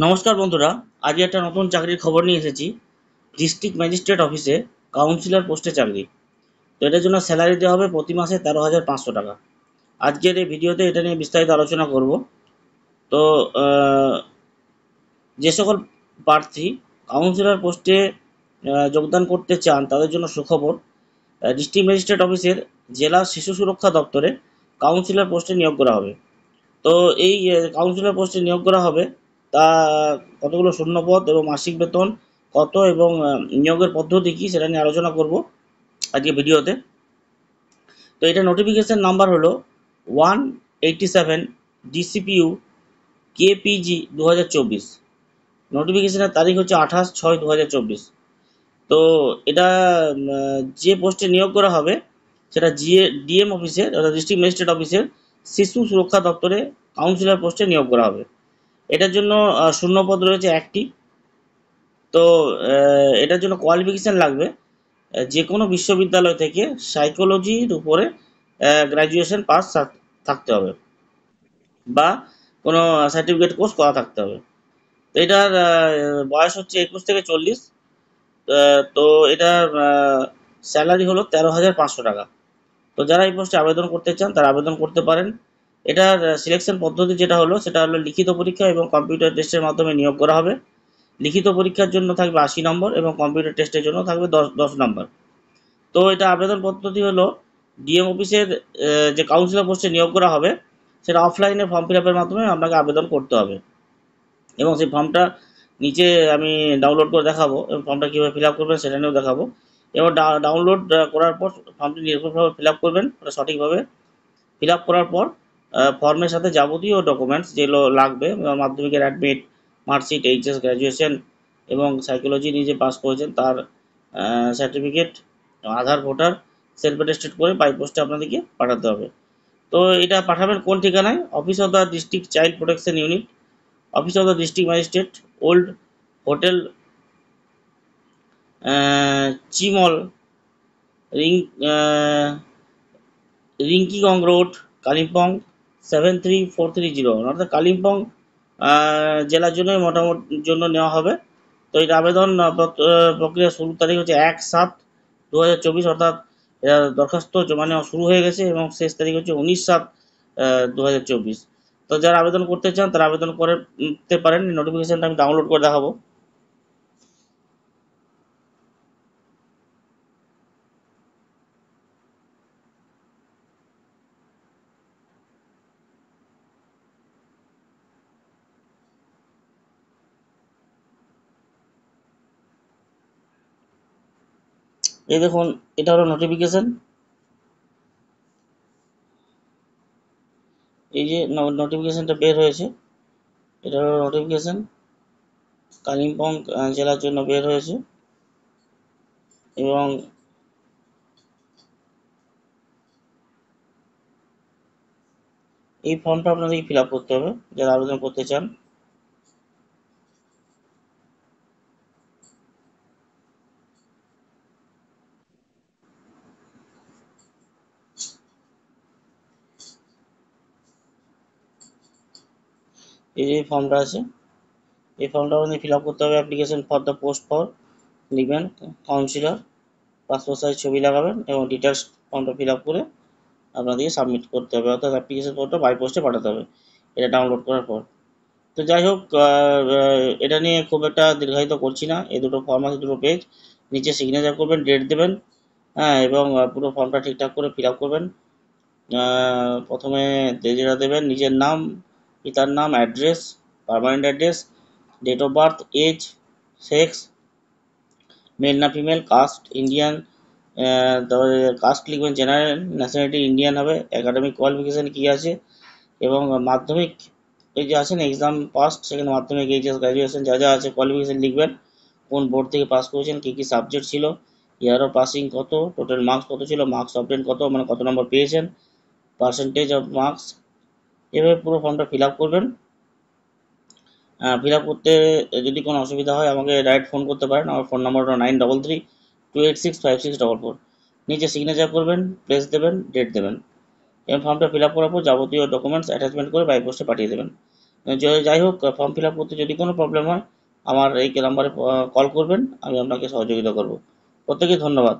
নমস্কার বন্ধুরা, আজ একটা নতুন চাকরির খবর নিয়ে এসেছি। ডিস্ট্রিক্ট ম্যাজিস্ট্রেট অফিসে কাউন্সিলর পোস্টে চাকরি। তো এটার জন্য স্যালারি দেওয়া হবে প্রতি মাসে 13,500 টাকা। আজকের এই ভিডিওতে এটা নিয়ে বিস্তারিত আলোচনা করব। তো যে সকল প্রার্থী কাউন্সিলর পোস্টে যোগদান করতে চান তাদের জন্য সুখবর। ডিস্ট্রিক্ট ম্যাজিস্ট্রেট অফিসের জেলা শিশু সুরক্ষা দপ্তরে কাউন্সিলর পোস্টে নিয়োগ করা হবে। তো এই কাউন্সিলর পোস্টে নিয়োগ করা হবে, তা কতগুলো শূন্যপদ এবং মাসিক বেতন কত এবং নিয়োগের পদ্ধতি কী সেটা নিয়ে আলোচনা করব আজকে ভিডিওতে। তো এটা নোটিফিকেশন নাম্বার হলো 187 DCPU KPG 2024। নোটিফিকেশনের তারিখ হচ্ছে 28/6/2024। তো এটা যে পোস্টে নিয়োগ করা হবে সেটা ডিএম অফিসের অর্থাৎ ডিস্ট্রিক্ট ম্যাজিস্ট্রেট অফিসের শিশু সুরক্ষা দপ্তরে কাউন্সিলর পোস্টে নিয়োগ করা হবে। এটার জন্য শূন্যপদ রয়েছে একটি। তো এটার জন্য কোয়ালিফিকেশান লাগবে যে কোনো বিশ্ববিদ্যালয় থেকে সাইকোলজির উপরে গ্র্যাজুয়েশন পাস থাকতে হবে বা কোনো সার্টিফিকেট কোর্স করা থাকতে হবে। তো এটার বয়স হচ্ছে 21 থেকে 40। তো এটার স্যালারি হলো 13,500 টাকা। তো যারা এই পোস্টে আবেদন করতে চান তারা আবেদন করতে পারেন। এটার সিলেকশন পদ্ধতি যেটা হলো সেটা হলো লিখিত পরীক্ষা এবং কম্পিউটার টেস্টের মাধ্যমে নিয়োগ করা হবে। লিখিত পরীক্ষার জন্য থাকবে 80 নম্বর এবং কম্পিউটার টেস্টের জন্য থাকবে 10 নম্বর। তো এটা আবেদন পদ্ধতি হলো ডিএম অফিসের যে কাউন্সিলর পোস্টে নিয়োগ করা হবে সেটা অফলাইনে ফর্ম ফিল আপের মাধ্যমে আপনাকে আবেদন করতে হবে এবং সেই ফর্মটা নিচে আমি ডাউনলোড করে দেখাবো এবং ফর্মটা কীভাবে ফিল আপ করবেন সেটা নিয়েও দেখাবো। এবং ডাউনলোড করার পর ফর্মটি নির্ভুলভাবে ফিল আপ করবেন, সঠিকভাবে ফিল আপ করার পর ফর্মের সাথে যাবতীয় ডকুমেন্টস যেগুলো লাগবে, মাধ্যমিকের অ্যাডমিট, মার্কশিট, এইচএস, গ্র্যাজুয়েশন এবং সাইকোলজি নিয়ে যে পাস করেছেন তার certificate, Aadhaar, voter, self attested করে বাই পোস্টে আপনাদেরকে পাঠাতে হবে। তো এটা পাঠাবেন কোন ঠিকানায়? Office of the district child protection unit, office of the district magistrate, old hotel Chimal, রিং রিঙ্কিগং রোড, কালিম্পং 73430। অর্থাৎ কালিম্পং জেলার জন্য মোটামুটি জন্য নেওয়া হবে। তো এটা আবেদন প্রক্রিয়া শুরুর তারিখ হচ্ছে 1/7/2024, অর্থাৎ দরখাস্ত জমা নেওয়া শুরু হয়ে গেছে এবং শেষ তারিখ হচ্ছে 19/7/2024। তো যারা আবেদন করতে চান তারা আবেদন করতে পারেন। নোটিফিকেশানটা আমি ডাউনলোড করে দেখাবো। এই দেখুন, এটা হলো নোটিফিকেশান। এই যে নোটিফিকেশানটা বের হয়েছে, এটা হলো নোটিফিকেশান, কালিম্পং জেলার জন্য বের হয়েছে। এবং এই ফর্মটা আপনাদেরকে ফিল আপ করতে হবে যারা আবেদন করতে চান। এই যে ফর্মটা আছে, এই ফর্মটা আপনাদের ফিল আপ করতে হবে। Application for the post for লিখবেন কাউন্সিলর, পাসপোর্ট সাইজ ছবি লাগাবেন এবং ডিটেলস ফর্মটা ফিল আপ করে আপনাদেরকে সাবমিট করতে হবে, অর্থাৎ অ্যাপ্লিকেশন ফর্মটা বাই পোস্টে পাঠাতে হবে এটা ডাউনলোড করার পর। তো যাই হোক, এটা নিয়ে খুব একটা দীর্ঘায়িত করছি না। এই দুটো ফর্ম আছে, দুটো পেজ, নিচে সিগনেচার করবেন, ডেট দেবেন, হ্যাঁ, এবং পুরো ফর্মটা ঠিকঠাক করে ফিল আপ করবেন। প্রথমে যেটা দেবেন নিজের নাম, পিতার নাম, address, permanent address, date of birth, age, sex, male না ফিমেল, কাস্ট ইন্ডিয়ান, তারপরে কাস্ট লিখবেন জেনারেল, ন্যাশনালিটি ইন্ডিয়ান হবে, একাডেমিক কোয়ালিফিকেশান কী আছে এবং মাধ্যমিক এই যে আছে না এক্সাম পাস্ট, সেখানে মাধ্যমিক, এইচএস, গ্র্যাজুয়েশন যা যা আছে কোয়ালিফিকেশান লিখবেন, কোন বোর্ড থেকে পাস করেছেন, কী কী সাবজেক্ট ছিল, ইয়ার অফ পাসিং কত, টোটাল মার্কস কত ছিল, মার্কস অবটেন কত, মানে কত নম্বর পেয়েছেন, পার্সেন্টেজ অফ মার্কস, এভাবে পুরো ফর্মটা ফিল আপ করবেন। ফিল আপ করতে যদি কোনো অসুবিধা হয় আমাকে ডাইরেক্ট ফোন করতে পারেন। আমার ফোন নাম্বার হলো 9332865644। নিচে সিগনেচার করবেন, প্লেস দেবেন, ডেট দেবেন এবং ফর্মটা ফিল আপ করার পর যাবতীয় ডকুমেন্টস অ্যাটাচমেন্ট করে বাই পোস্টে পাঠিয়ে দেবেন। যাই হোক, ফর্ম ফিল আপ করতে যদি কোনো প্রবলেম হয় আমার এই নাম্বারে কল করবেন, আমি আপনাকে সহযোগিতা করব। প্রত্যেকে ধন্যবাদ।